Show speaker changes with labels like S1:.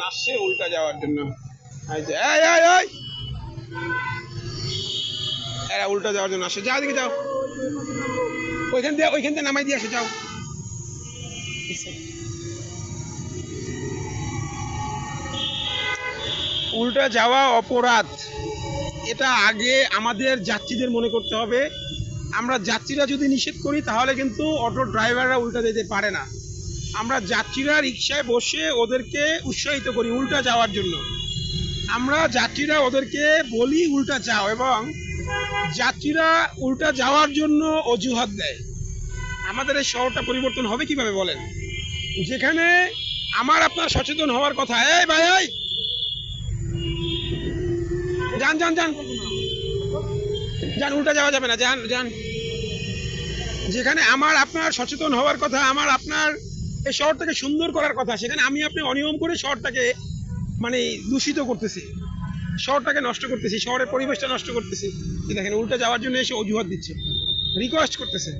S1: আসছে উল্টা যাওয়ার জন্য। এরা উল্টা যাওয়ার জন্য আসছে, যাও দিকে যাও, ওইখান দিয়ে নামাই দিয়ে আসে, যাও। উল্টা যাওয়া অপরাধ, এটা আগে আমাদের যাত্রীদের মনে করতে হবে। আমরা যাত্রীরা যদি নিষেধ করি তাহলে কিন্তু অটো ড্রাইভাররা উল্টা যেতে পারে না। আমরা যাত্রীরা রিক্সায় বসে ওদেরকে উৎসাহিত করি উল্টা যাওয়ার জন্য। আমরা যাত্রীরা ওদেরকে বলি উল্টা যাও, এবং যাত্রীরা উল্টা যাওয়ার জন্য অজুহাত দেয়। আমাদের এই শহরটা পরিবর্তন হবে কিভাবে বলেন? যেখানে আমার আপনার সচেতন হওয়ার কথা। এই ভাই, এই যান যান যান যান, উল্টা যাওয়া যাবে না, যান যান। যেখানে আমার আপনার সচেতন হওয়ার কথা, আমার আপনার এই শহরটাকে সুন্দর করার কথা, সেখানে আমি আপনি অনিয়ম করে শহরটাকে মানে দূষিত করতেছি, শহরটাকে নষ্ট করতেছি, শহরের পরিবেশটা নষ্ট করতেছি। দেখেন উল্টা যাওয়ার জন্য এসে অজুহাত দিচ্ছে, রিকোয়েস্ট করতেছে।